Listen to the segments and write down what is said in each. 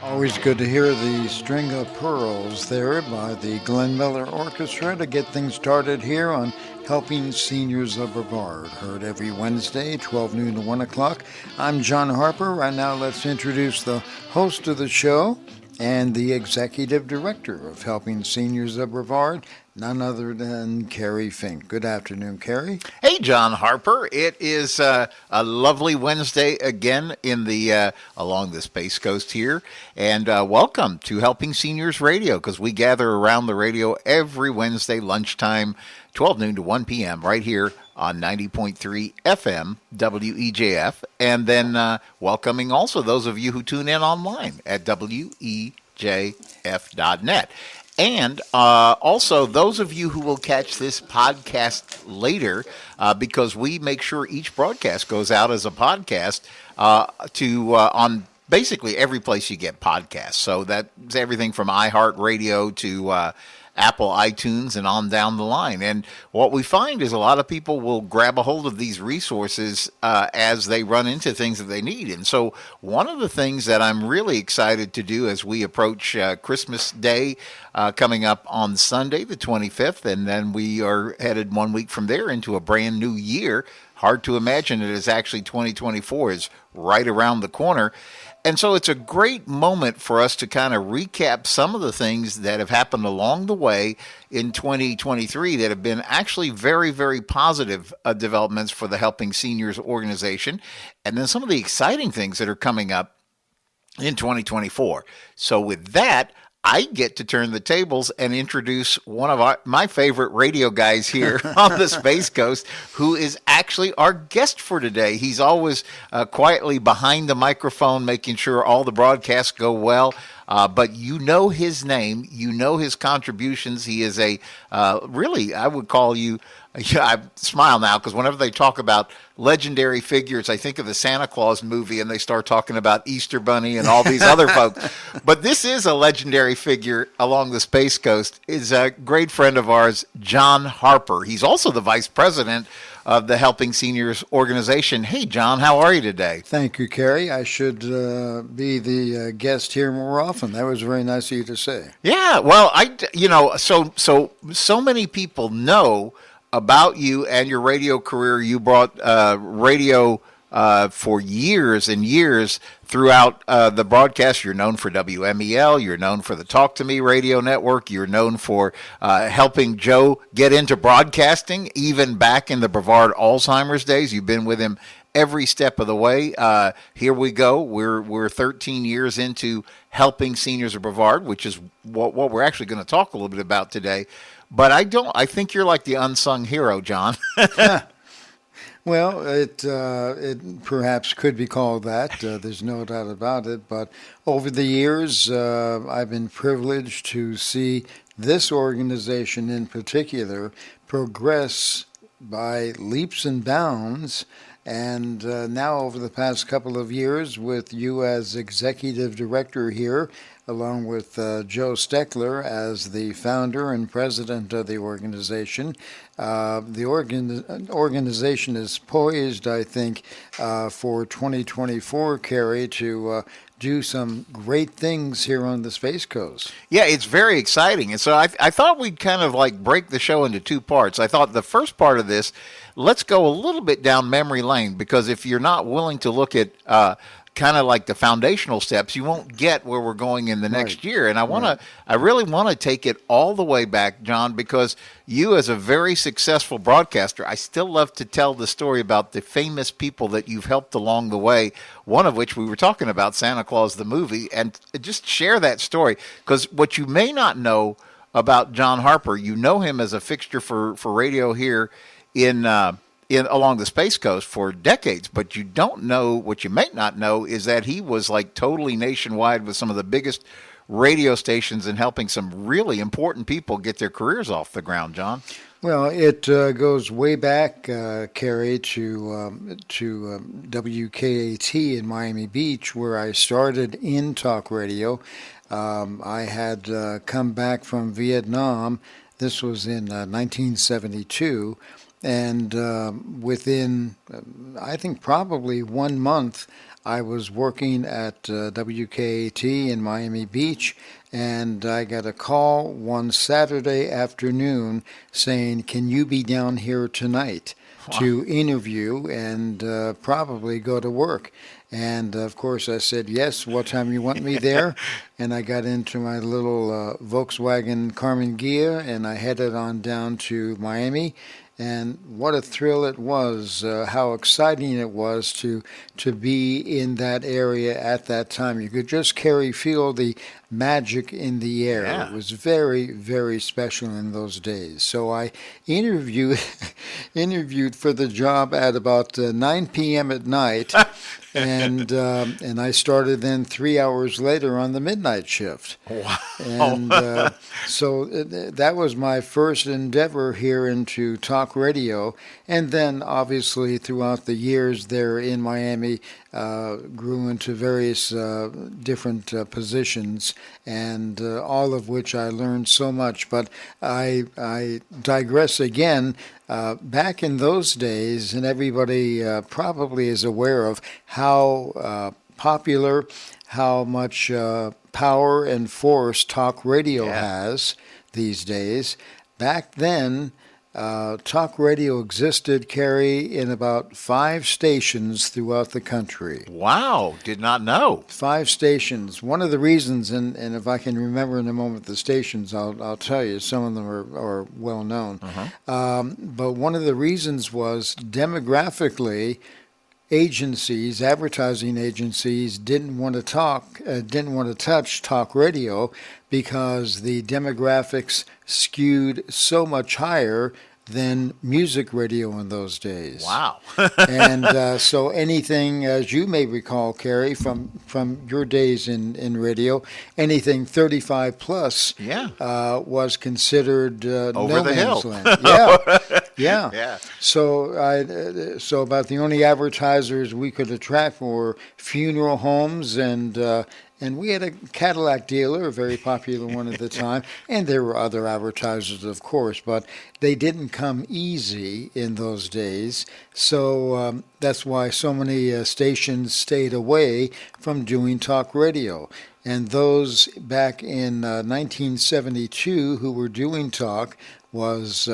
Always good to hear the String of Pearls there by the Glenn Miller Orchestra to get things started here on Helping Seniors of Brevard. Heard every Wednesday, 12 noon to 1 o'clock. I'm John Harper. Right now, let's introduce the host of the show and the executive director of Helping Seniors of Brevard, none other than Kerry Fink. Good afternoon, Kerry. Hey, John Harper. It is a lovely Wednesday again in the along the Space Coast here, and welcome to Helping Seniors Radio, because we gather around the radio every Wednesday lunchtime, 12 noon to 1 p.m. right here on 90.3 FM WEJF, and then welcoming also those of you who tune in online at WEJF.net. And also those of you who will catch this podcast later, because we make sure each broadcast goes out as a podcast on basically every place you get podcasts. So that's everything from iHeartRadio to Apple iTunes and on down the line. And what we find is a lot of people will grab a hold of these resources as they run into things that they need. And so one of the things that I'm really excited to do as we approach Christmas Day coming up on Sunday, the 25th, and then we are headed 1 week from there into a brand new year. Hard to imagine it is actually 2024 is right around the corner. And so it's a great moment for us to kind of recap some of the things that have happened along the way in 2023 that have been actually very, very positive developments for the Helping Seniors organization, and then some of the exciting things that are coming up in 2024. So with that, I get to turn the tables and introduce one of my favorite radio guys here on the Space Coast, who is actually our guest for today. He's always quietly behind the microphone, making sure all the broadcasts go well. But you know his name, you know his contributions. He is a really, I would call you, I smile now because whenever they talk about legendary figures, I think of the Santa Claus movie and they start talking about Easter Bunny and all these other folks. But this is a legendary figure along the Space Coast. Is a great friend of ours, John Harper. He's also the vice president of the Helping Seniors organization. Hey, John, how are you today? Thank you, Kerry. I should be the guest here more often. That was very nice of you to say. Yeah, well, so many people know about you and your radio career. You brought radio for years and years throughout the broadcast. You're known for WMEL. You're known for the Talk to Me radio network. You're known for helping Joe get into broadcasting, even back in the Brevard Alzheimer's days. You've been with him every step of the way. Here we go. We're 13 years into Helping Seniors of Brevard, which is what we're actually going to talk a little bit about today. But I think you're like the unsung hero, John. Well, it perhaps could be called that. There's no doubt about it. But over the years, I've been privileged to see this organization in particular progress by leaps and bounds. And now over the past couple of years, with you as executive director here, along with Joe Steckler as the founder and president of the organization. The organization is poised, I think, for 2024, Kerry, to do some great things here on the Space Coast. Yeah, it's very exciting. And so I thought we'd kind of like break the show into two parts. I thought the first part of this, let's go a little bit down memory lane, because if you're not willing to look at kind of like the foundational steps, you won't get where we're going in the next year. And I really want to take it all the way back, John, because you as a very successful broadcaster, I still love to tell the story about the famous people that you've helped along the way, one of which we were talking about, Santa Claus the movie, and just share that story. Because what you may not know about John Harper, you know him as a fixture for radio here in along the Space Coast for decades, but you don't know, what you may not know is that he was like totally nationwide with some of the biggest radio stations and helping some really important people get their careers off the ground, John. Well, it goes way back, Kerry, to WKAT in Miami Beach, where I started in talk radio. I had come back from Vietnam. This was in 1972. And within, I think, probably 1 month, I was working at WKAT in Miami Beach, and I got a call one Saturday afternoon saying, "Can you be down here tonight to interview and probably go to work?" And of course I said, "Yes, what time you want me there?" And I got into my little Volkswagen Carmen Ghia, and I headed on down to Miami. And what a thrill it was, how exciting it was to be in that area at that time. You could just, Kerry, feel the magic in the air. Yeah. It was very, very special in those days. So I interviewed for the job at about 9 p.m. at night, and I started then 3 hours later on the midnight shift. Wow. And so that was my first endeavor here into talk radio. And then obviously throughout the years there in Miami, grew into various different positions, and all of which I learned so much. But I digress again. Back in those days, and everybody probably is aware of how popular, how much power and force talk radio has these days. Back then, talk radio existed, Kerry, in about 5 stations throughout the country. Wow, did not know. 5 stations. One of the reasons, and if I can remember in a moment the stations, I'll tell you, some of them are well known. But one of the reasons was demographically, agencies, advertising agencies, didn't want to touch talk radio because the demographics skewed so much higher than music radio in those days. Wow. And so anything, as you may recall, Kerry, from your days in radio, anything 35 plus was considered over no the man's hill. land. Yeah. Yeah. So about the only advertisers we could attract were funeral homes, and we had a Cadillac dealer, a very popular one at the time, and there were other advertisers, of course, but they didn't come easy in those days. So that's why so many stations stayed away from doing talk radio. And those back in 1972 who were doing talk was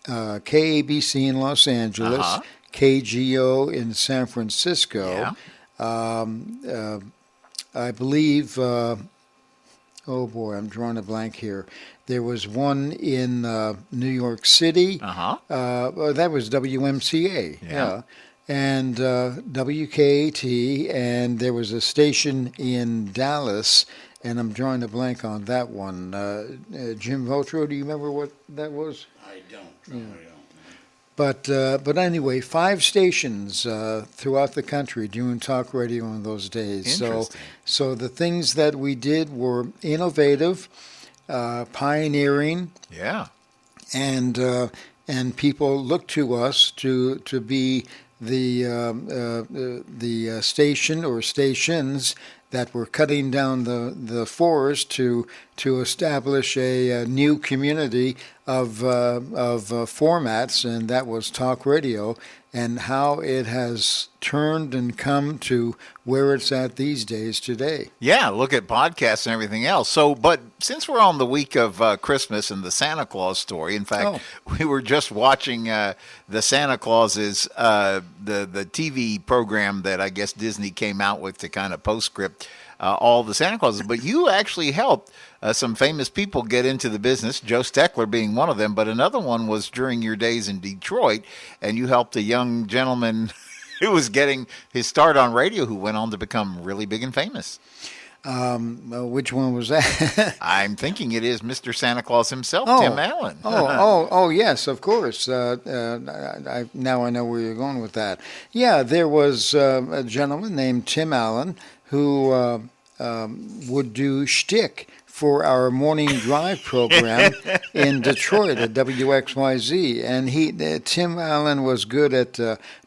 KABC in Los Angeles, KGO in San Francisco. I believe, oh boy, I'm drawing a blank here. There was one in New York City. That was WMCA. Yeah. And WKAT, and there was a station in Dallas, and I'm drawing a blank on that one. Jim Votro, do you remember what that was? I don't. But anyway, 5 stations throughout the country doing talk radio in those days. So the things that we did were innovative, pioneering. Yeah. And people looked to us to be the station or stations that were cutting down the forest to establish a new community of formats, and that was talk radio, and how it has turned and come to where it's at these days today. Yeah, look at podcasts and everything else. So, but since we're on the week of Christmas and the Santa Claus story, in fact, we were just watching the Santa Clauses, the TV program that I guess Disney came out with to kind of postscript all the Santa Clauses. But you actually helped some famous people get into the business, Joe Steckler being one of them, but another one was during your days in Detroit, and you helped a young gentleman who was getting his start on radio who went on to become really big and famous. Which one was that? I'm thinking it is Mr. Santa Claus himself, Tim Allen. Yes, of course. Now I know where you're going with that. Yeah, there was a gentleman named Tim Allen who would do shtick for our morning drive program in Detroit at WXYZ. And Tim Allen was good at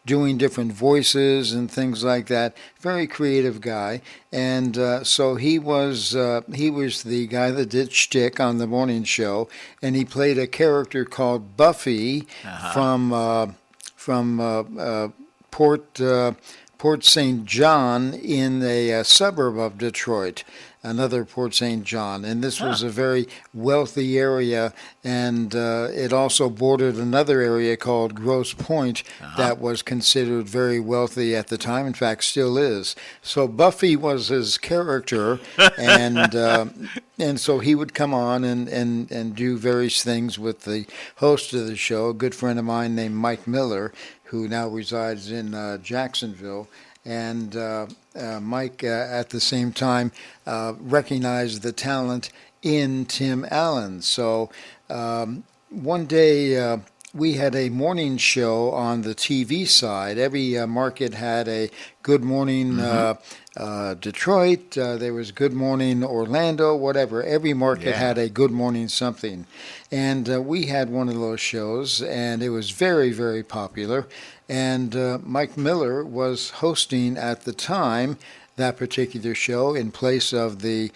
doing different voices and things like that. Very creative guy. And so he was the guy that did shtick on the morning show, and he played a character called Buffy from Port Port St. John in a suburb of Detroit, another Port St. John. And this was a very wealthy area, and it also bordered another area called Grosse Pointe that was considered very wealthy at the time, in fact, still is. So Buffy was his character, and so he would come on and do various things with the host of the show, a good friend of mine named Mike Miller, who now resides in Jacksonville. And Mike, at the same time, recognized the talent in Tim Allen. So one day we had a morning show on the TV side. Every market had a Good Morning Detroit. There was Good Morning Orlando, whatever. Every market had a Good Morning something. And we had one of those shows, and it was very, very popular. And Mike Miller was hosting at the time that particular show in place of the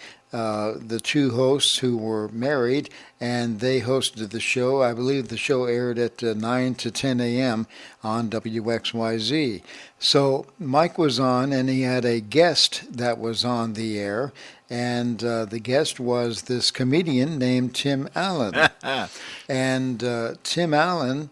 two hosts who were married, and they hosted the show. I believe the show aired at 9 to 10 a.m. on WXYZ. So Mike was on, and he had a guest that was on the air, and the guest was this comedian named Tim Allen. And Tim Allen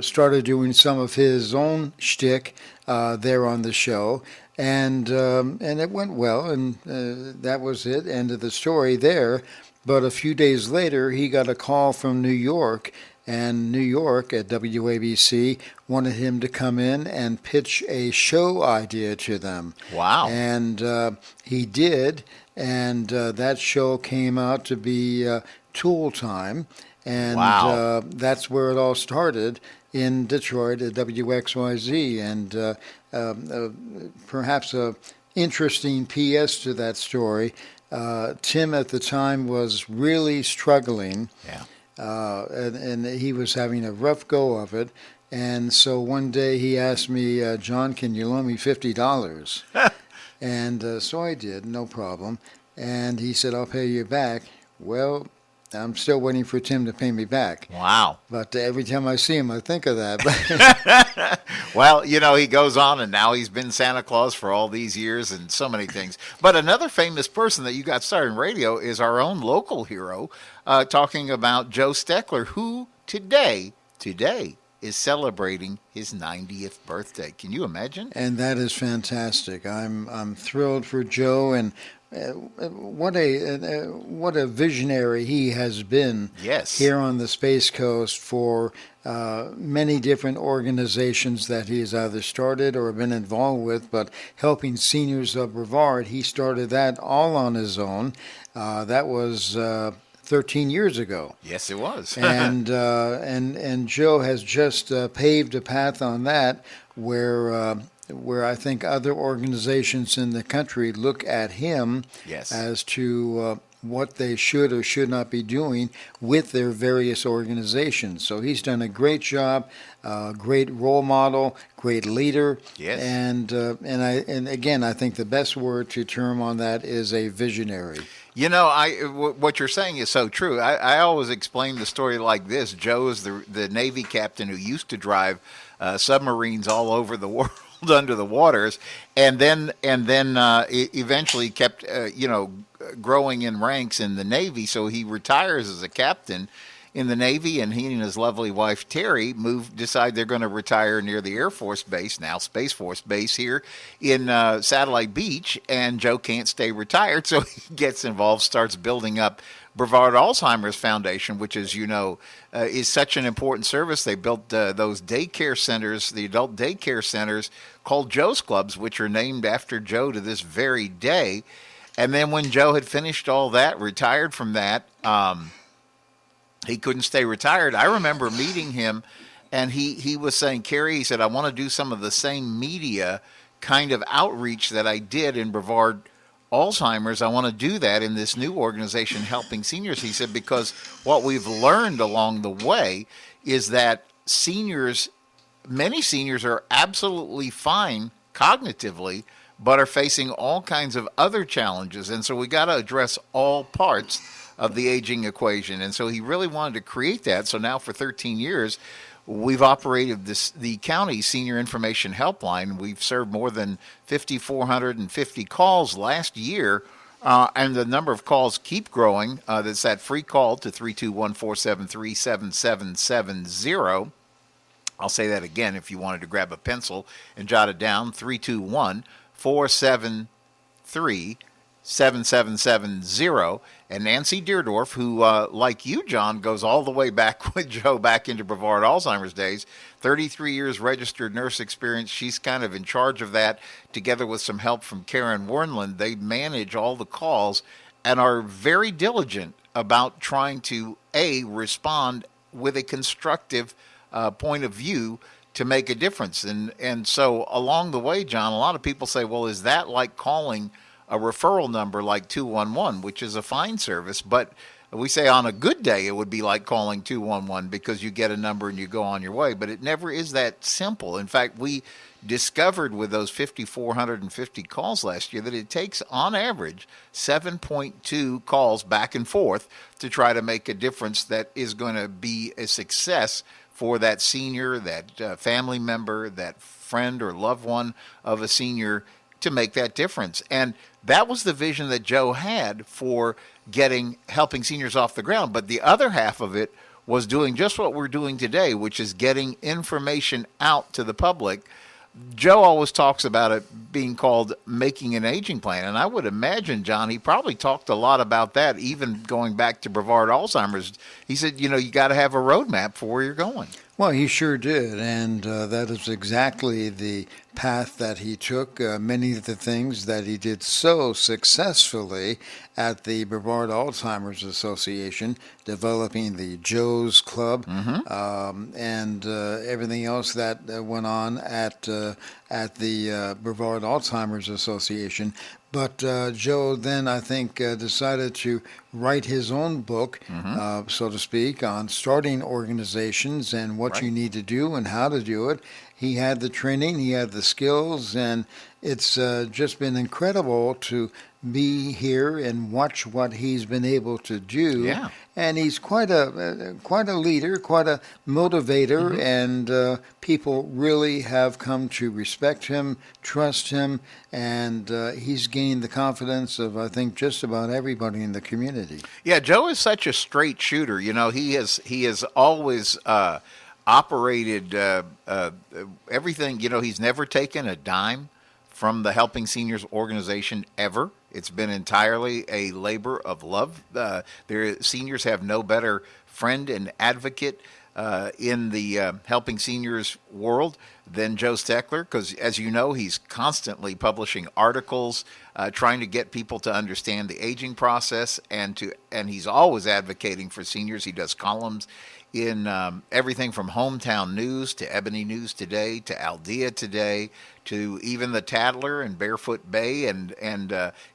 started doing some of his own shtick there on the show, and it went well, and that was it, end of the story there. But a few days later, he got a call from New York, and New York at WABC wanted him to come in and pitch a show idea to them. Wow. And he did, and that show came out to be Tool Time. And that's where it all started in Detroit at WXYZ. And perhaps a interesting P.S. to that story, Tim at the time was really struggling. And he was having a rough go of it. And so one day he asked me, John, can you loan me $50? And so I did, no problem. And he said, I'll pay you back. Well, I'm still waiting for Tim to pay me back. Wow. But every time I see him, I think of that. Well, he goes on, and now he's been Santa Claus for all these years and so many things. But another famous person that you got started in radio is our own local hero, talking about Joe Steckler, who today is celebrating his 90th birthday. Can you imagine? And that is fantastic. I'm thrilled for Joe, and what a visionary he has been here on the Space Coast for many different organizations that he has either started or been involved with. But Helping Seniors of Brevard, he started that all on his own. That was 13 years ago. Yes, it was. and Joe has just paved a path on that where I think other organizations in the country look at him as to what they should or should not be doing with their various organizations. So he's done a great job, great role model, great leader. Yes. And again, I think the best word to term on that is a visionary. What you're saying is so true. I always explain the story like this. Joe is the Navy captain who used to drive submarines all over the world under the waters, and then eventually kept growing in ranks in the Navy. So he retires as a captain in the Navy, and he and his lovely wife Terry decide they're going to retire near the Air Force Base, now Space Force Base here in Satellite Beach. And Joe can't stay retired, so he gets involved, starts building up Brevard Alzheimer's Foundation, which, as you know, is such an important service. They built those daycare centers, the adult daycare centers called Joe's Clubs, which are named after Joe to this very day. And then when Joe had finished all that, retired from that, he couldn't stay retired. I remember meeting him, and he was saying, Kerry, he said, I want to do some of the same media kind of outreach that I did in Brevard Alzheimer's. I want to do that in this new organization, Helping Seniors. He said, because what we've learned along the way is that many seniors are absolutely fine cognitively, but are facing all kinds of other challenges. And so we got to address all parts of the aging equation. And so he really wanted to create that. So now for 13 years, we've operated the county senior information helpline. We've served more than 5,450 calls last year. And the number of calls keep growing. That's that free call to 321-473-7770. I'll say that again if you wanted to grab a pencil and jot it down, 321-473-7770. And Nancy Deerdorf, who, like you, John, goes all the way back with Joe back into Brevard Alzheimer's days, 33 years registered nurse experience. She's kind of in charge of that, together with some help from Karen Warnland. They manage all the calls and are very diligent about trying to, respond with a constructive point of view to make a difference. And so along the way, John, a lot of people say, well, is that like calling a referral number like 211, which is a fine service? But we say on a good day, it would be like calling 211 because you get a number and you go on your way. But it never is that simple. In fact, we discovered with those 5,450 calls last year that it takes on average 7.2 calls back and forth to try to make a difference that is going to be a success for that senior, that family member, that friend or loved one of a senior, to make that difference. And that was the vision that Joe had for helping seniors off the ground. But the other half of it was doing just what we're doing today, which is getting information out to the public. Joe always talks about it being called making an aging plan. And I would imagine, John, he probably talked a lot about that, even going back to Brevard Alzheimer's. He said, you got to have a roadmap for where you're going. Well, he sure did, and that is exactly the path that he took. Many of the things that he did so successfully at the Brevard Alzheimer's Association, developing the Joe's Club, and everything else that went on at the Brevard Alzheimer's Association. But Joe then, I think, decided to write his own book, so to speak, on starting organizations and what you need to do and how to do it. He had the training, he had the skills, and it's just been incredible to be here and watch what he's been able to do. Yeah. And he's quite a leader, quite a motivator, and people really have come to respect him, trust him, and he's gained the confidence of, I think, just about everybody in the community. Yeah, Joe is such a straight shooter. He has always operated everything. He's never taken a dime from the Helping Seniors organization ever. It's been entirely a labor of love. Their seniors have no better friend and advocate in the Helping Seniors world than Joe Steckler, because, as you know, he's constantly publishing articles, trying to get people to understand the aging process, and he's always advocating for seniors. He does columns in everything from Hometown News to Ebony News Today to Aldea Today to even the Tattler and Barefoot Bay, and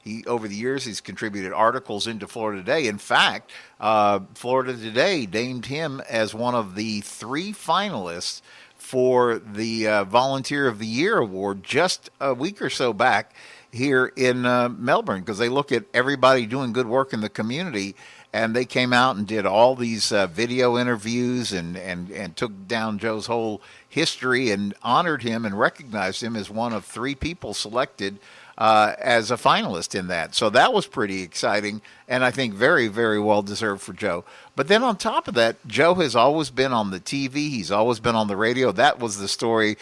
he, over the years, he's contributed articles into Florida Today. In fact, Florida Today named him as one of the 3 finalists for the Volunteer of the Year award just a week or so back here in Melbourne, because they look at everybody doing good work in the community. And they came out and did all these video interviews and took down Joe's whole history and honored him and recognized him as one of 3 people selected as a finalist in that. So that was pretty exciting, and I think very, very well deserved for Joe. But then on top of that, Joe has always been on the TV. He's always been on the radio. That was the story,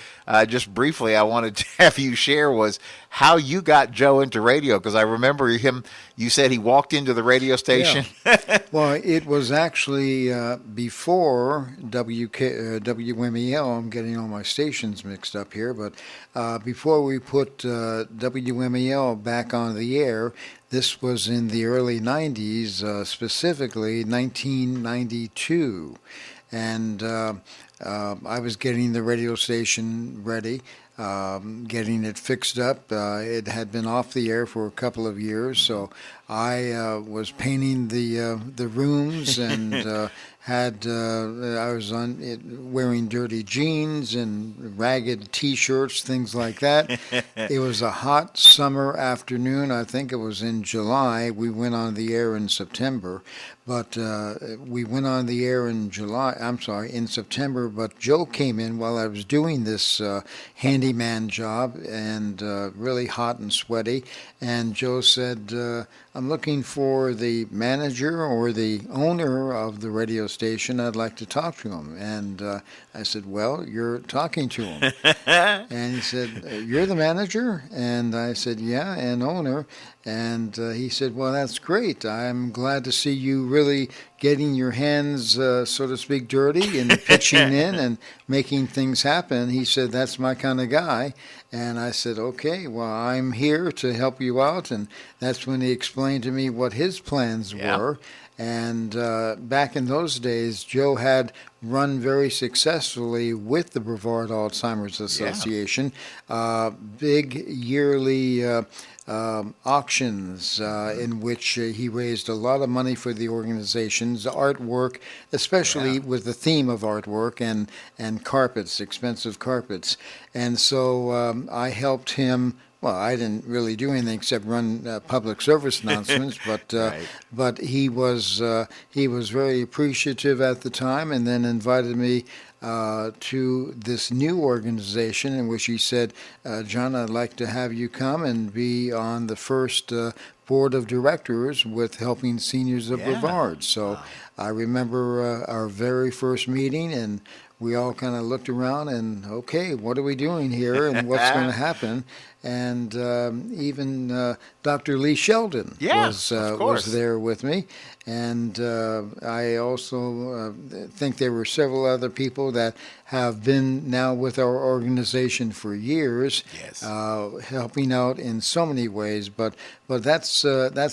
just briefly, I wanted to have you share, was how you got Joe into radio. Because I remember him, you said he walked into the radio station. Yeah. Well, it was actually before WMEL. I'm getting all my stations mixed up here. But before we put WMEL back on the air, this was in the early 90s, specifically 1992. And I was getting the radio station ready, getting it fixed up. It had been off the air for a couple of years, so I was painting the rooms and I was wearing dirty jeans and ragged T-shirts, things like that. It was a hot summer afternoon. I think it was in July. We went on the air in September, but we went on the air in in September. But Joe came in while I was doing this handyman job, and really hot and sweaty. And Joe said, "I'm looking for the manager or the owner of the radio station. I'd like to talk to him." And I said, "Well, you're talking to him." And he said, "You're the manager?" And I said, "Yeah, and owner." And he said, "Well, that's great. I'm glad to see you really getting your hands, so to speak, dirty and pitching in and making things happen." He said, "That's my kind of guy." And I said, "Okay, well, I'm here to help you out." And that's when he explained to me what his plans were. And back in those days, Joe had run very successfully with the Brevard Alzheimer's Association, big yearly auctions in which he raised a lot of money for the organization's artwork, especially with the theme of artwork and carpets, expensive carpets. And so I helped him. Well, I didn't really do anything except run public service announcements, but he was very appreciative at the time, and then invited me to this new organization in which he said, "John, I'd like to have you come and be on the first board of directors with Helping Seniors of Brevard." So I remember our very first meeting, and we all kind of looked around and, okay, what are we doing here and what's going to happen? And even Dr. Lee Sheldon was there with me. And I also think there were several other people that have been now with our organization for years, helping out in so many ways. But that's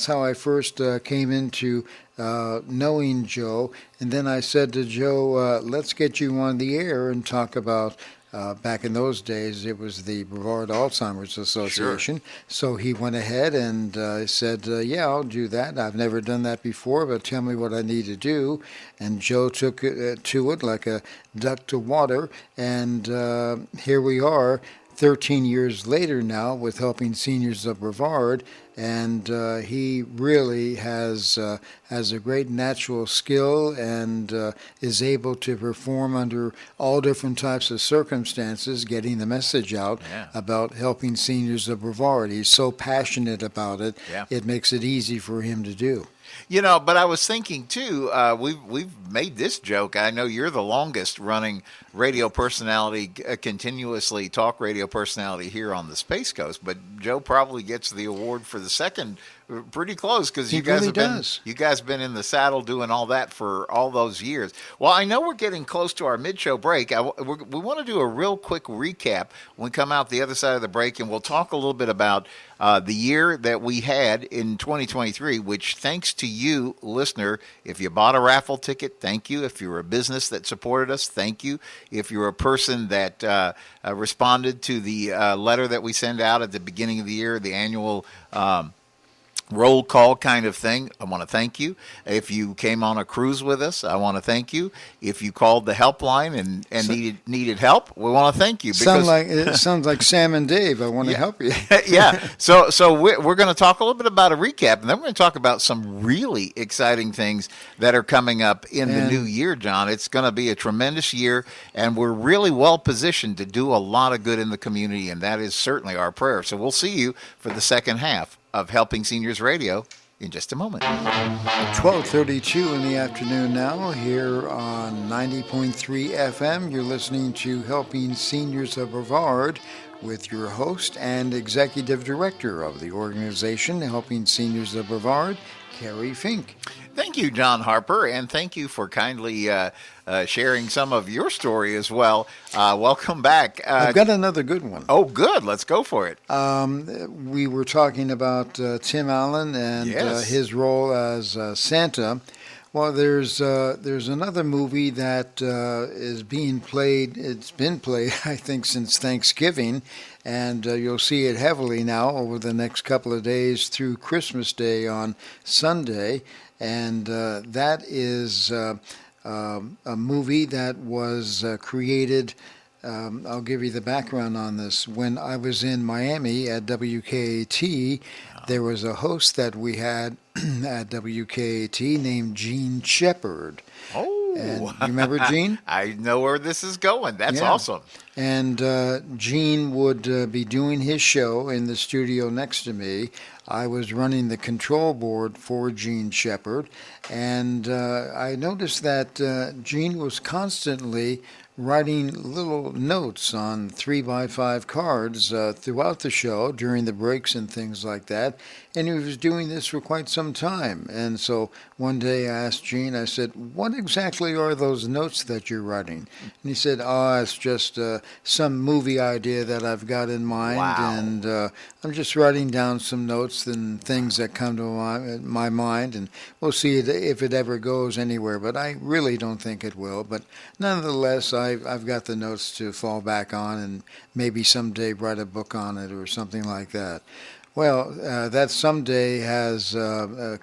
how I first came into knowing Joe. And then I said to Joe, let's get you on the air and talk about, back in those days, it was the Brevard Alzheimer's Association. Sure. So he went ahead and said, yeah, I'll do that. I've never done that before, but tell me what I need to do. And Joe took to it like a duck to water. And here we are, 13 years later now, with Helping Seniors of Brevard. And he really has a great natural skill and is able to perform under all different types of circumstances, getting the message out about helping seniors of Brevard. He's so passionate about it, it makes it easy for him to do. You know, but I was thinking too. We've made this joke. I know you're the longest running radio personality, continuously talk radio personality here on the Space Coast. But Joe probably gets the award for the second, pretty close, because you guys have been in the saddle doing all that for all those years. Well, I know we're getting close to our mid-show break. We want to do a real quick recap when we come out the other side of the break, and we'll talk a little bit about the year that we had in 2023, which, thanks to you, listener, if you bought a raffle ticket, thank you. If you're a business that supported us, thank you. If you're a person that responded to the letter that we send out at the beginning of the year, the annual roll call kind of thing, I want to thank you. If you came on a cruise with us, I want to thank you. If you called the helpline and needed help, we want to thank you. It sounds like Sam and Dave. I want to help you. So we're going to talk a little bit about a recap, and then we're going to talk about some really exciting things that are coming up in the new year, John. It's going to be a tremendous year, and we're really well positioned to do a lot of good in the community, and that is certainly our prayer. So we'll see you for the second half of Helping Seniors Radio in just a moment. 12:32 in the afternoon now, here on 90.3 FM. You're listening to Helping Seniors of Brevard with your host and executive director of the organization, Helping Seniors of Brevard, Kerry Fink. Thank you, John Harper, and thank you for kindly sharing some of your story as well. Welcome back. I've got another good one. Oh, good. Let's go for it. We were talking about Tim Allen and his role as Santa. Well, there's another movie that is being played. It's been played, I think, since Thanksgiving, and you'll see it heavily now over the next couple of days through Christmas Day on Sunday, and that is a movie that was created. I'll give you the background on this. When I was in Miami at WKAT, there was a host that we had at WKAT named Gene Shepard. Oh, and you remember Gene? I know where this is going. That's Yeah. awesome. And Gene would be doing his show in the studio next to me. I was running the control board for Gene Shepard, and I noticed that Gene was constantly writing little notes on 3x5 cards throughout the show during the breaks and things like that. And he was doing this for quite some time. And so one day I asked Gene, I said, "What exactly are those notes that you're writing?" And he said, "Oh, it's just some movie idea that I've got in mind. Wow. And I'm just writing down some notes and things that come to my mind, and we'll see if it ever goes anywhere. But I really don't think it will. But nonetheless, I've got the notes to fall back on and maybe someday write a book on it or something like that." Well, that someday has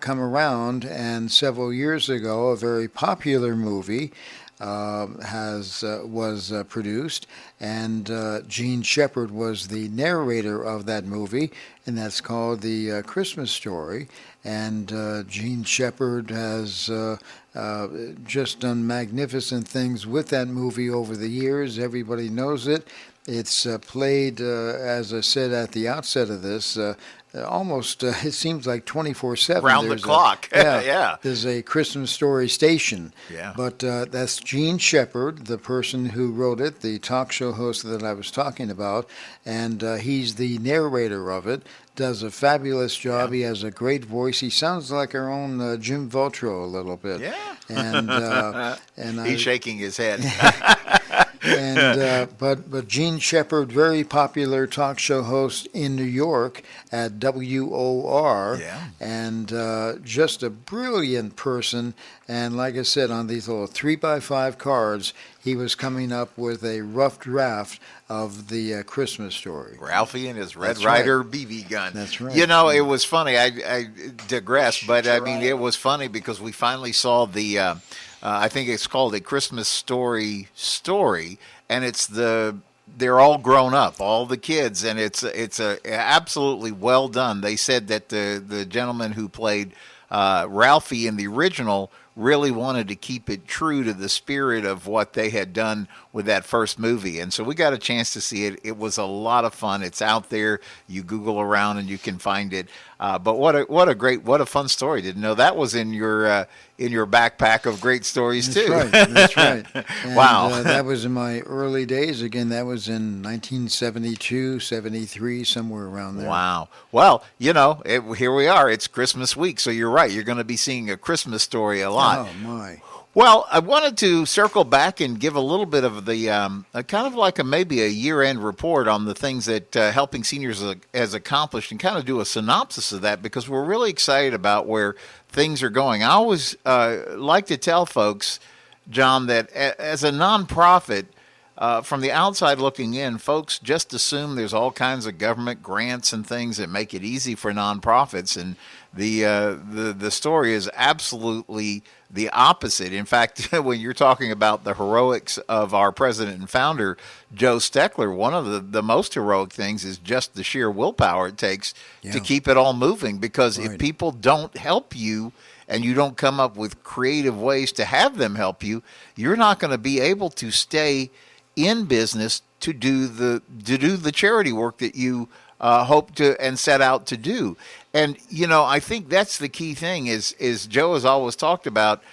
come around, and several years ago, a very popular movie was produced, and Gene Shepard was the narrator of that movie, and that's called The Christmas Story. And Gene Shepard has just done magnificent things with that movie over the years. Everybody knows it. It's played, as I said at the outset of this, almost, it seems like 24/7. Round the clock. Yeah. There's a Christmas Story station. Yeah. But that's Gene Shepard, the person who wrote it, the talk show host that I was talking about, and he's the narrator of it. Does a fabulous job. Yeah. He has a great voice. He sounds like our own Jim Veltro a little bit. Yeah. And He's shaking his head. And but Gene Shepard, very popular talk show host in New York at WOR, Yeah. and just a brilliant person. And like I said, on these little 3x5 cards, he was coming up with a rough draft of the Christmas Story. Ralphie and his Red That's Ryder BB gun. That's right. You know, it was funny. I digress, but I mean, it was funny because we finally saw the. I think it's called A Christmas Story, and they're all grown up, all the kids, and it's absolutely well done. They said that the gentleman who played Ralphie in the original really wanted to keep it true to the spirit of what they had done with that first movie. And so we got a chance to see it. It was a lot of fun. It's out there. You Google around and you can find it. But what a fun story. Didn't know that was in your backpack of great stories too. That's right. And, Wow. That was in my early days. Again, that was in 1972, 73, somewhere around there. Wow. Well, here we are. It's Christmas week, so you're right. You're going to be seeing A Christmas Story a lot. Oh, my. Well, I wanted to circle back and give a little bit of the kind of like maybe a year-end report on the things that Helping Seniors has accomplished, and kind of do a synopsis of that, because we're really excited about where things are going. I always like to tell folks, John, that as a nonprofit, from the outside looking in, folks just assume there's all kinds of government grants and things that make it easy for nonprofits, and the story is absolutely the opposite. In fact, when you're talking about the heroics of our president and founder, Joe Steckler, one of the most heroic things is just the sheer willpower it takes to keep it all moving. Because if people don't help you and you don't come up with creative ways to have them help you, you're not going to be able to stay in business to do the charity work that you hope to and set out to do. And, I think that's the key thing is Joe has always talked about,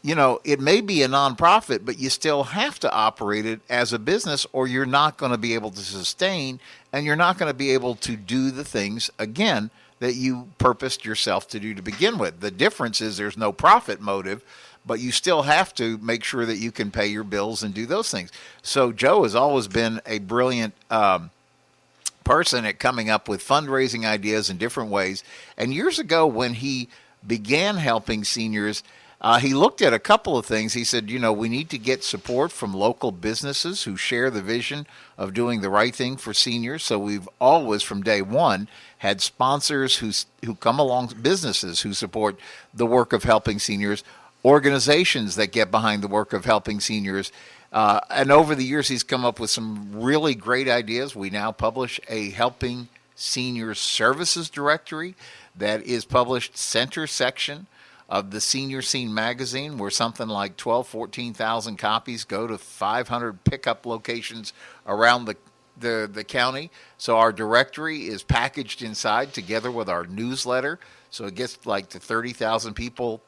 it may be a nonprofit, but you still have to operate it as a business, or you're not going to be able to sustain, and you're not going to be able to do the things, again, that you purposed yourself to do to begin with. The difference is there's no profit motive, but you still have to make sure that you can pay your bills and do those things. So Joe has always been a brilliant person at coming up with fundraising ideas in different ways. And years ago, when he began Helping Seniors, he looked at a couple of things. He said, we need to get support from local businesses who share the vision of doing the right thing for seniors. So we've always, from day one, had sponsors who come along, businesses who support the work of helping seniors, organizations that get behind the work of helping seniors. And over the years, he's come up with some really great ideas. We now publish a Helping Seniors Services Directory that is published center section of the Senior Scene magazine, where something like 14,000 copies go to 500 pickup locations around the county. So our directory is packaged inside together with our newsletter. So it gets like to 30,000 people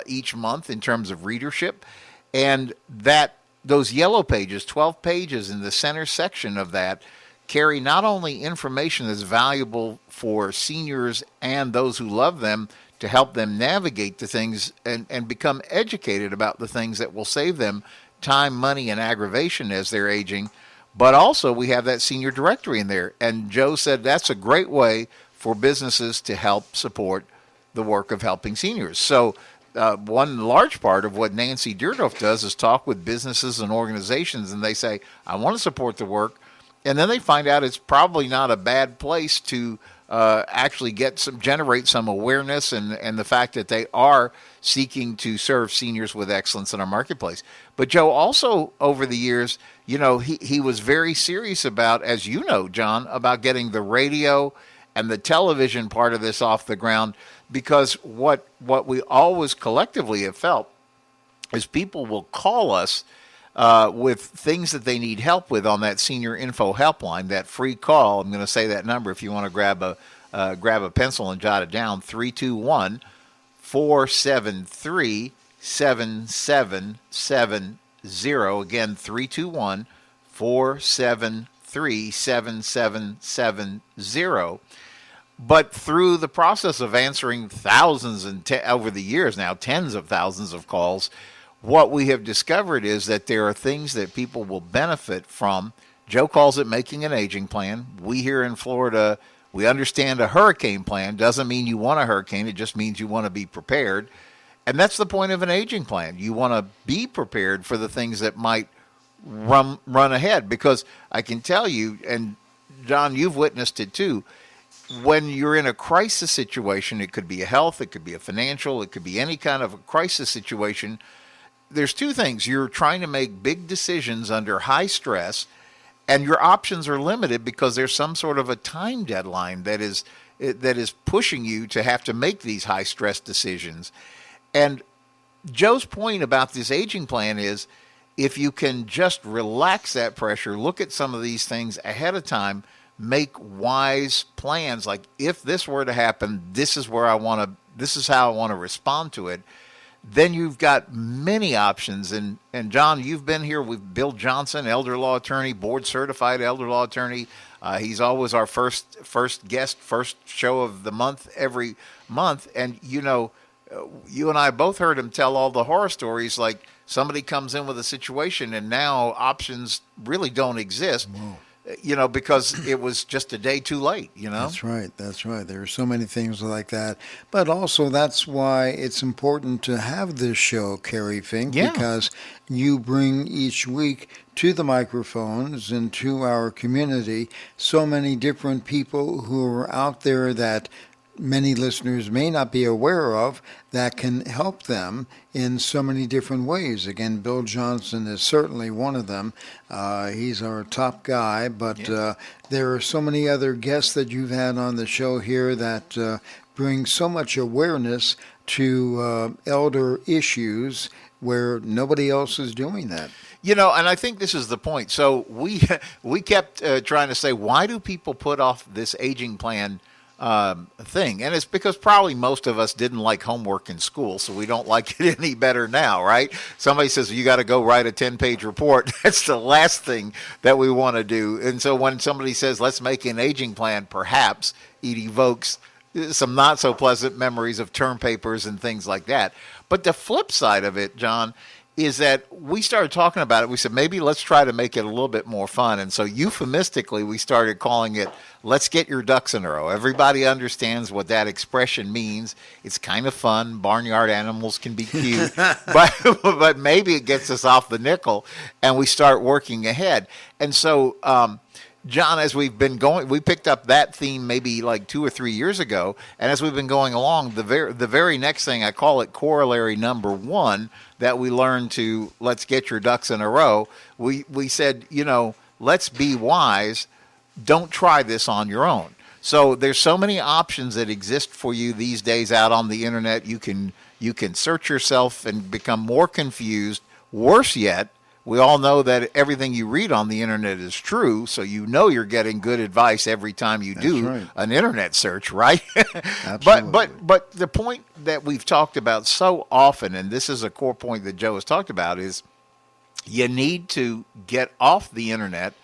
each month in terms of readership. And those yellow pages, 12 pages in the center section of that, carry not only information that's valuable for seniors and those who love them to help them navigate the things and become educated about the things that will save them time, money, and aggravation as they're aging, but also we have that senior directory in there. And Joe said that's a great way for businesses to help support the work of helping seniors. So one large part of what Nancy Deerdorf does is talk with businesses and organizations, and they say, I want to support the work. And then they find out it's probably not a bad place to actually generate some awareness and the fact that they are seeking to serve seniors with excellence in our marketplace. But Joe, also over the years, he was very serious about, as you know, John, about getting the radio and the television part of this off the ground, because what we always collectively have felt is people will call us with things that they need help with on that senior info helpline, that free call. I'm going to say that number if you want to grab a pencil and jot it down, 321-473-7770. Again, 321-473-7770. But through the process of answering thousands and over the years now, tens of thousands of calls, what we have discovered is that there are things that people will benefit from. Joe calls it making an aging plan. We here in Florida, we understand a hurricane plan. Doesn't mean you want a hurricane. It just means you want to be prepared. And that's the point of an aging plan. You want to be prepared for the things that might run ahead. Because I can tell you, and John, you've witnessed it too, when you're in a crisis situation, it could be a health, it could be a financial, it could be any kind of a crisis situation. There's two things. You're trying to make big decisions under high stress, and your options are limited because there's some sort of a time deadline that is pushing you to have to make these high stress decisions. And Joe's point about this aging plan is, if you can just relax that pressure, look at some of these things ahead of time, make wise plans, like if this were to happen, this is how I want to respond to it. Then you've got many options. And John, you've been here with Bill Johnson, elder law attorney, board certified elder law attorney. He's always our first guest, first show of the month, every month. And, you and I both heard him tell all the horror stories, like somebody comes in with a situation and now options really don't exist. Whoa. Because it was just a day too late, That's right. There are so many things like that. But also that's why it's important to have this show, Kerry, Fink, because you bring each week to the microphones and to our community so many different people who are out there that many listeners may not be aware of that can help them in so many different ways. Again, Bill Johnson is certainly one of them. He's our top guy, but there are so many other guests that you've had on the show here that bring so much awareness to elder issues where nobody else is doing that. And I think this is the point. So we kept trying to say, why do people put off this aging plan thing? And it's because probably most of us didn't like homework in school, so we don't like it any better now, right? Somebody says, you got to go write a 10-page report. That's the last thing that we want to do. And so when somebody says, let's make an aging plan, perhaps it evokes some not so pleasant memories of term papers and things like that. But the flip side of it, John, is that we started talking about it. We said, maybe let's try to make it a little bit more fun. And so euphemistically, we started calling it, let's get your ducks in a row. Everybody understands what that expression means. It's kind of fun. Barnyard animals can be cute, but maybe it gets us off the nickel and we start working ahead. And so, John, as we've been going, we picked up that theme maybe like 2 or 3 years ago. And as we've been going along, the very next thing, I call it corollary number 1, that we learned to let's get your ducks in a row. We said, let's be wise. Don't try this on your own. So there's so many options that exist for you these days out on the internet. You can search yourself and become more confused. Worse yet, we all know that everything you read on the internet is true, so you're getting good advice every time you do an internet search, right? Absolutely. But the point that we've talked about so often, and this is a core point that Joe has talked about, is you need to get off the internet,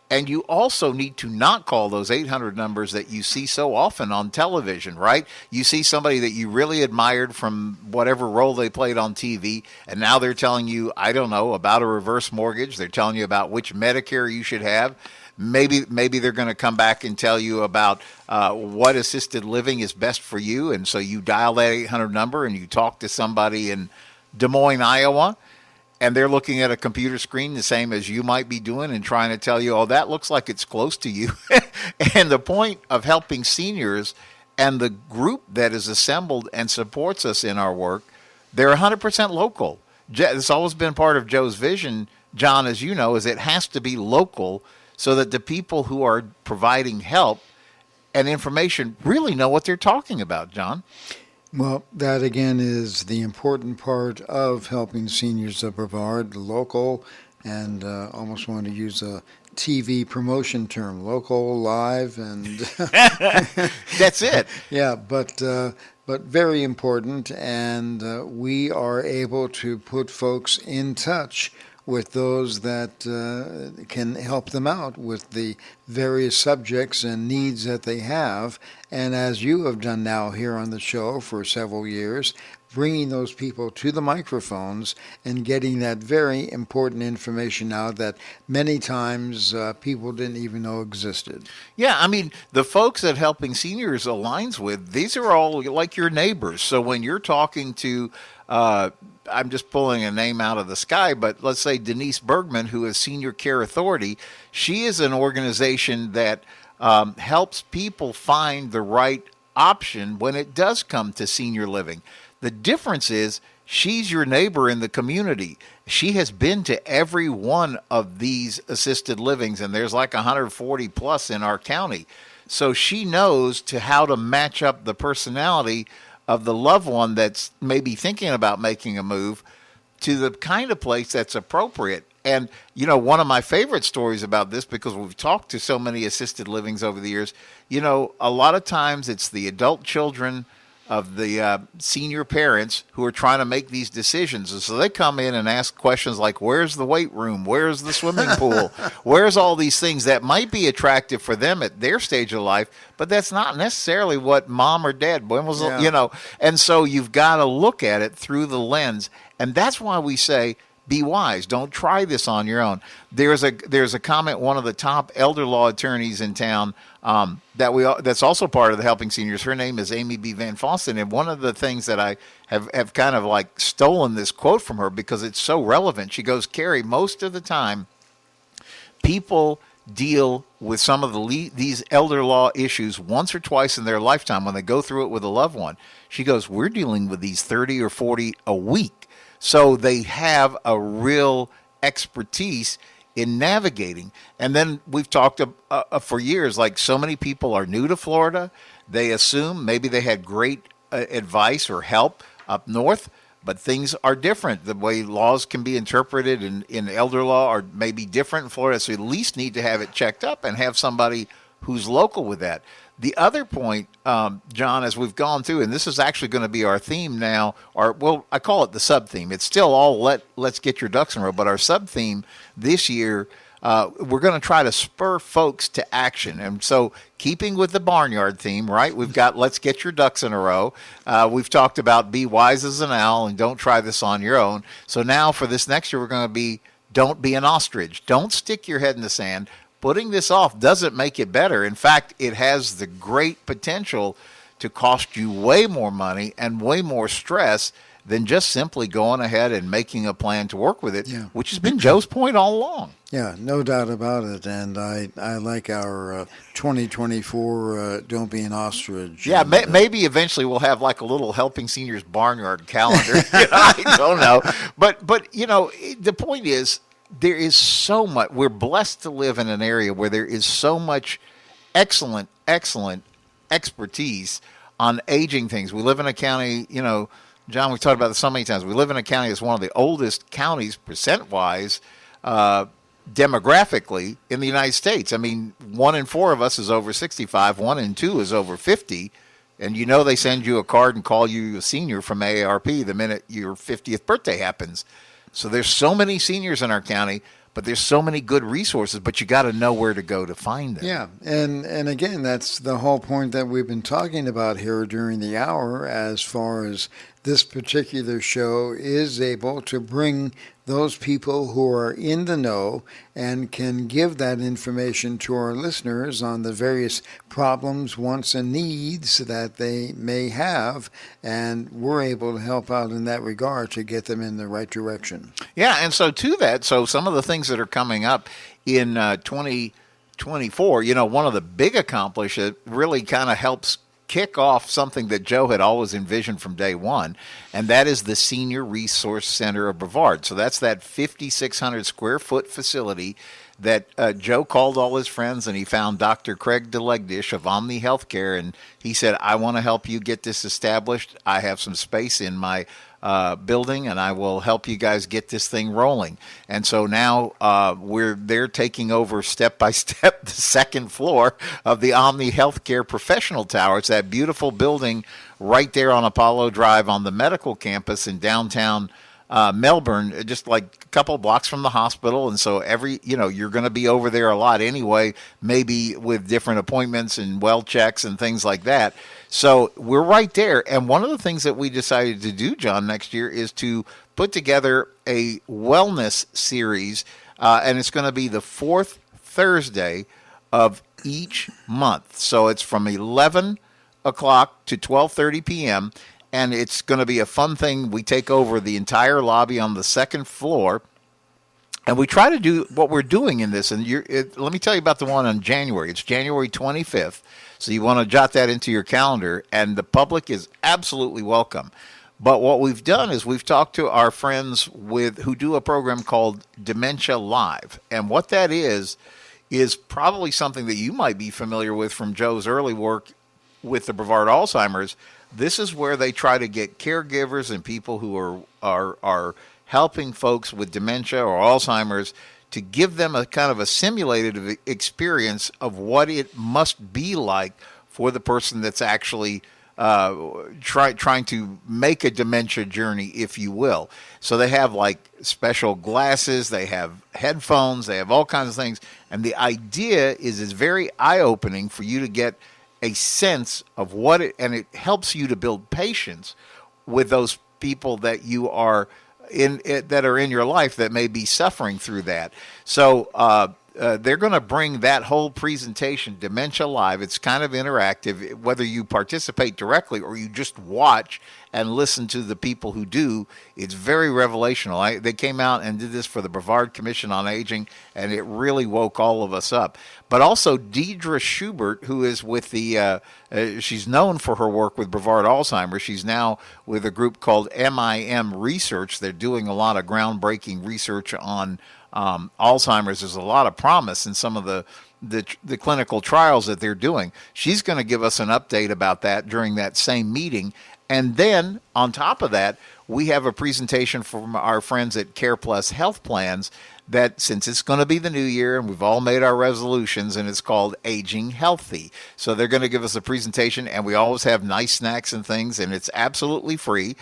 and you also need to not call those 800 numbers that you see so often on television, right? You see somebody that you really admired from whatever role they played on TV, and now they're telling you, I don't know, about a reverse mortgage. They're telling you about which Medicare you should have. Maybe they're going to come back and tell you about what assisted living is best for you, and so you dial that 800 number and you talk to somebody in Des Moines, Iowa, and they're looking at a computer screen the same as you might be doing and trying to tell you, oh, that looks like it's close to you. And the point of Helping Seniors and the group that is assembled and supports us in our work, they're 100% local. It's always been part of Joe's vision, John, as you know, is it has to be local so that the people who are providing help and information really know what they're talking about, John. Well, that again is the important part of Helping Seniors of Brevard, local, and almost want to use a TV promotion term, local, live, and that's it. Yeah, but very important, and we are able to put folks in touch with those that can help them out with the various subjects and needs that they have. And as you have done now here on the show for several years, bringing those people to the microphones and getting that very important information out that many times people didn't even know existed. Yeah, I mean, the folks that Helping Seniors aligns with, these are all like your neighbors. So when you're talking to I'm just pulling a name out of the sky, but let's say Denise Bergman, who is Senior Care Authority, she is an organization that helps people find the right option when it does come to senior living. The difference is she's your neighbor in the community. She has been to every one of these assisted livings, and there's like 140 plus in our county. So she knows how to match up the personality of the loved one that's maybe thinking about making a move to the kind of place that's appropriate. And, one of my favorite stories about this, because we've talked to so many assisted livings over the years, a lot of times it's the adult children of the senior parents who are trying to make these decisions. And so they come in and ask questions like, where's the weight room? Where's the swimming pool? Where's all these things that might be attractive for them at their stage of life, but that's not necessarily what mom or dad, when was, and so you've got to look at it through the lens. And that's why we say, be wise. Don't try this on your own. There's a comment, one of the top elder law attorneys in town that's also part of the Helping Seniors. Her name is Amy B. Van Fossen, and one of the things that I have kind of like stolen this quote from her because it's so relevant. She goes, Kerry, most of the time, people deal with some of these elder law issues once or twice in their lifetime when they go through it with a loved one. She goes, we're dealing with these 30 or 40 a week. So they have a real expertise in navigating. And then we've talked for years, like so many people are new to Florida. They assume maybe they had great advice or help up north, but things are different. The way laws can be interpreted in elder law are maybe different in Florida. So you at least need to have it checked up and have somebody who's local with that. The other point, John, as we've gone through, and this is actually going to be our theme now, I call it the sub-theme. It's still all let's get your ducks in a row, but our sub-theme this year we're going to try to spur folks to action. And so, keeping with the barnyard theme, right? We've got let's get your ducks in a row. We've talked about be wise as an owl and don't try this on your own. So now for this next year, we're going to be don't be an ostrich. Don't stick your head in the sand. Putting this off doesn't make it better. In fact, it has the great potential to cost you way more money and way more stress than just simply going ahead and making a plan to work with it, which has been Joe's point all along. Yeah, no doubt about it. And I like our 2024 Don't Be an Ostrich. Yeah, and, maybe eventually we'll have like a little Helping Seniors Barnyard calendar. I don't know. But the point is, there is so much. We're blessed to live in an area where there is so much excellent expertise on aging things. We live in a county, John, we've talked about this so many times. We live in a county that's one of the oldest counties, percent-wise, demographically, in the United States. I mean, 1 in 4 of us is over 65. 1 in 2 is over 50. And they send you a card and call you a senior from AARP the minute your 50th birthday happens. So there's so many seniors in our county, but there's so many good resources, but you got to know where to go to find them. Yeah, and again, that's the whole point that we've been talking about here during the hour, as far as this particular show is able to bring those people who are in the know and can give that information to our listeners on the various problems, wants, and needs that they may have, and we're able to help out in that regard to get them in the right direction. Yeah, and so to that, some of the things that are coming up in 2024, one of the big accomplishments that really kind of helps kick off something that Joe had always envisioned from day one, and that is the Senior Resource Center of Brevard. So that's that 5,600 square foot facility that Joe called all his friends, and he found Dr. Craig DeLegdish of Omni Healthcare, and he said, I want to help you get this established. I have some space in my building, and I will help you guys get this thing rolling. And so now they're taking over step by step the second floor of the Omni Healthcare Professional Tower. It's that beautiful building right there on Apollo Drive on the medical campus in downtown Melbourne, just like a couple blocks from the hospital. And so you're going to be over there a lot anyway, maybe with different appointments and well checks and things like that. So we're right there. And one of the things that we decided to do, John, next year is to put together a wellness series. And it's going to be the fourth Thursday of each month. So it's from 11 o'clock to 12:30 p.m., and it's going to be a fun thing. We take over the entire lobby on the second floor, and we try to do what we're doing in this. And let me tell you about the one on January. It's January 25th, so you want to jot that into your calendar, and the public is absolutely welcome. But what we've done is we've talked to our friends who do a program called Dementia Live, and what that is probably something that you might be familiar with from Joe's early work with the Brevard Alzheimer's. This is where they try to get caregivers and people who are helping folks with dementia or Alzheimer's to give them a kind of a simulated experience of what it must be like for the person that's actually trying to make a dementia journey, if you will. So they have like special glasses, they have headphones, they have all kinds of things. And the idea is it's very eye-opening for you to get a sense of what and it helps you to build patience with those people that you are that are in your life that may be suffering through that. So they're going to bring that whole presentation, Dementia Live. It's kind of interactive, whether you participate directly or you just watch and listen to the people who do. It's very revelational. They came out and did this for the Brevard Commission on Aging, and it really woke all of us up. But also Deidre Schubert, who is with she's known for her work with Brevard Alzheimer's. She's now with a group called MIM Research. They're doing a lot of groundbreaking research on Alzheimer's. There's a lot of promise in some of the clinical trials that they're doing. She's going to give us an update about that during that same meeting. And then on top of that, we have a presentation from our friends at Care Plus Health Plans that, since it's going to be the new year and we've all made our resolutions, and it's called Aging Healthy. So they're going to give us a presentation, and we always have nice snacks and things, and it's absolutely free.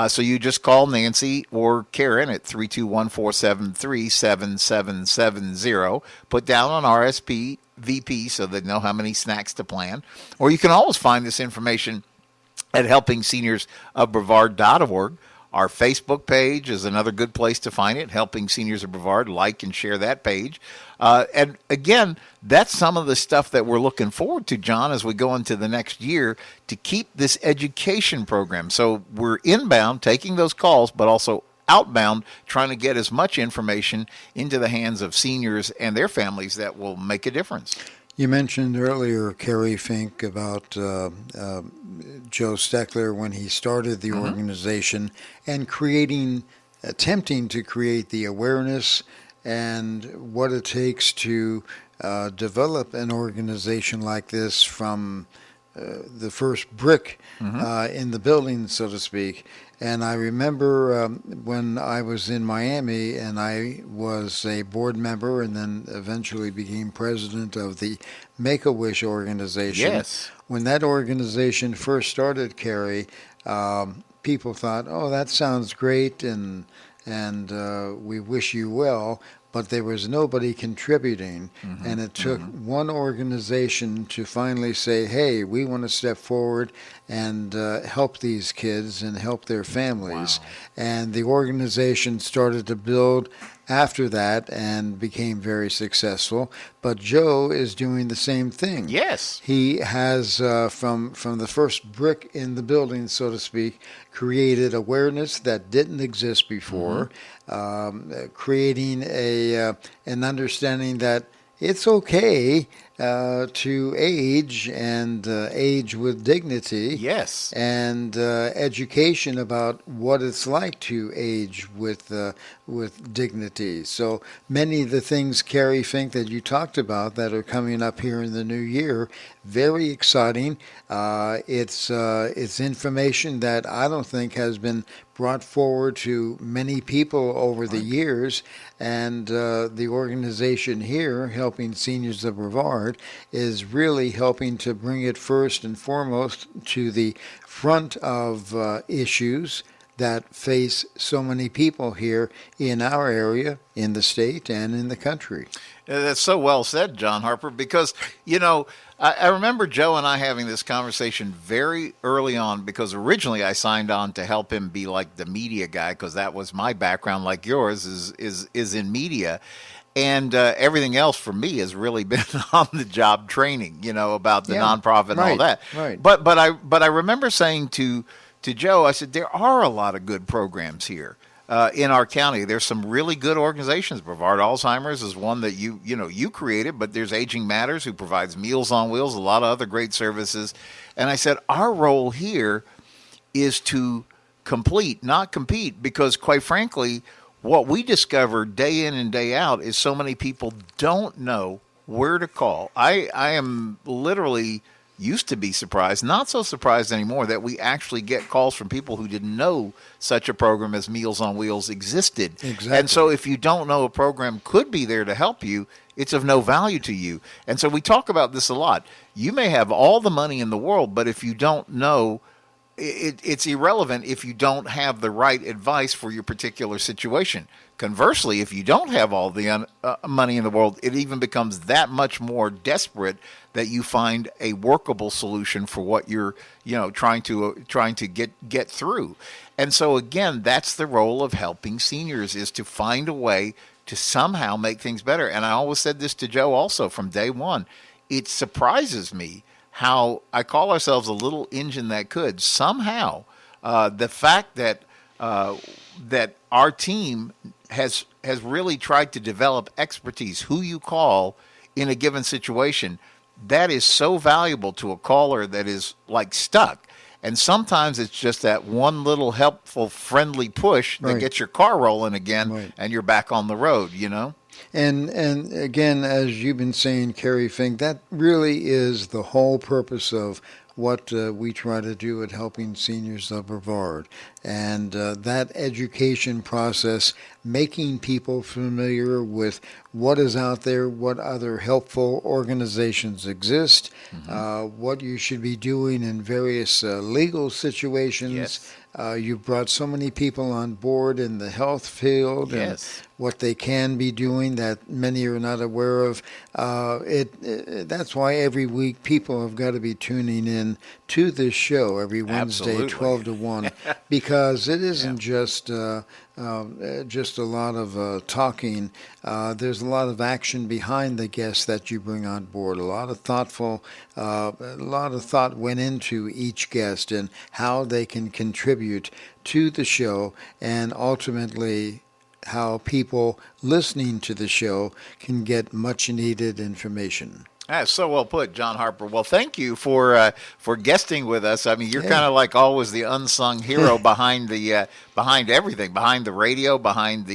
So you just call Nancy or Karen at 321-473-7770. Put down on RSVP so they know how many snacks to plan. Or you can always find this information at Helping Seniors of Brevard.org. Our Facebook page is another good place to find it, Helping Seniors of Brevard. Like and share that page. And again, that's some of the stuff that we're looking forward to, John, as we go into the next year to keep this education program. So we're inbound, taking those calls, but also outbound, trying to get as much information into the hands of seniors and their families that will make a difference. You mentioned earlier, Kerry, Fink, about Joe Steckler when he started the organization and attempting to create the awareness and what it takes to develop an organization like this from the first brick in the building, so to speak. And I remember when I was in Miami and I was a board member and then eventually became president of the Make-A-Wish organization. Yes. When that organization first started, Kerry, people thought, oh, that sounds great and we wish you well. But there was nobody contributing, and it took one organization to finally say, hey, we want to step forward and help these kids and help their families. Wow. And the organization started to build after that and became very successful. But Joe is doing the same thing. Yes. He has, from the first brick in the building, so to speak, created awareness that didn't exist before, creating an understanding that it's okay to age and age with dignity. Yes. And education about what it's like to age with dignity. So many of the things, Kerry, Fink, that you talked about that are coming up here in the new year, very exciting. It's information that I don't think has been brought forward to many people over the years, and the organization here, Helping Seniors of Brevard, is really helping to bring it first and foremost to the front of issues that face so many people here in our area, in the state, and in the country. That's so well said, John Harper, because, I remember Joe and I having this conversation very early on, because originally I signed on to help him be like the media guy, because that was my background, like yours, is in media. And everything else for me has really been on the job training, about the nonprofit and all that. Right. But I remember saying to Joe, I said, there are a lot of good programs here. In our county, there's some really good organizations. Brevard Alzheimer's is one that you created, but there's Aging Matters, who provides Meals on Wheels, a lot of other great services. And I said, our role here is to complete, not compete, because quite frankly, what we discover day in and day out is so many people don't know where to call. I am literally used to be surprised, not so surprised anymore, that we actually get calls from people who didn't know such a program as Meals on Wheels existed. Exactly. And so if you don't know a program could be there to help you, it's of no value to you. And so we talk about this a lot. You may have all the money in the world, but if you don't know, it's irrelevant if you don't have the right advice for your particular situation. Conversely, if you don't have all the money in the world, it even becomes that much more desperate that you find a workable solution for what you're, trying to get through. And so again, that's the role of Helping Seniors, is to find a way to somehow make things better. And I always said this to Joe also from day one. It surprises me how I call ourselves a little engine that could. Somehow, the fact that that our team has really tried to develop expertise, who you call in a given situation, that is so valuable to a caller that is like stuck. And sometimes it's just that one little helpful, friendly push that gets your car rolling again, and you're back on the road, And again, as you've been saying, Kerry, Fink, that really is the whole purpose of what we try to do at Helping Seniors of Brevard. And that education process, making people familiar with what is out there, what other helpful organizations exist, what you should be doing in various legal situations. Yes. You've brought so many people on board in the health field and what they can be doing that many are not aware of. That's why every week people have got to be tuning in to this show every Wednesday, 12 to 1, because it isn't just a lot of talking. There's a lot of action behind the guests that you bring on board. A lot of thought went into each guest and how they can contribute to the show, and ultimately how people listening to the show can get much needed information. That's so well put, John Harper. Well, thank you for guesting with us. I mean, you're kind of like always the unsung hero behind everything, behind the radio, behind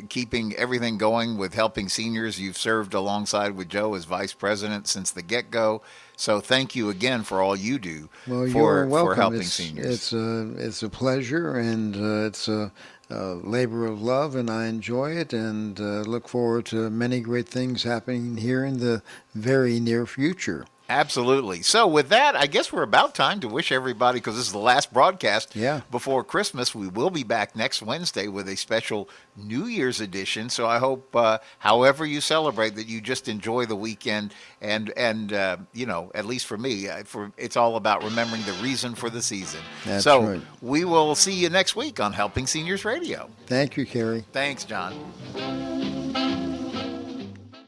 keeping everything going with Helping Seniors. You've served alongside with Joe as vice president since the get-go. So thank you again for all you do for Helping Seniors. It's a pleasure, and it's a labor of love, and I enjoy it, and look forward to many great things happening here in the very near future. Absolutely. So with that, I guess we're about time to wish everybody, because this is the last broadcast before Christmas. We will be back next Wednesday with a special New Year's edition. So I hope, however you celebrate, that you just enjoy the weekend. And at least for me, it's all about remembering the reason for the season. That's so right. We will see you next week on Helping Seniors Radio. Thank you, Kerry. Thanks, John.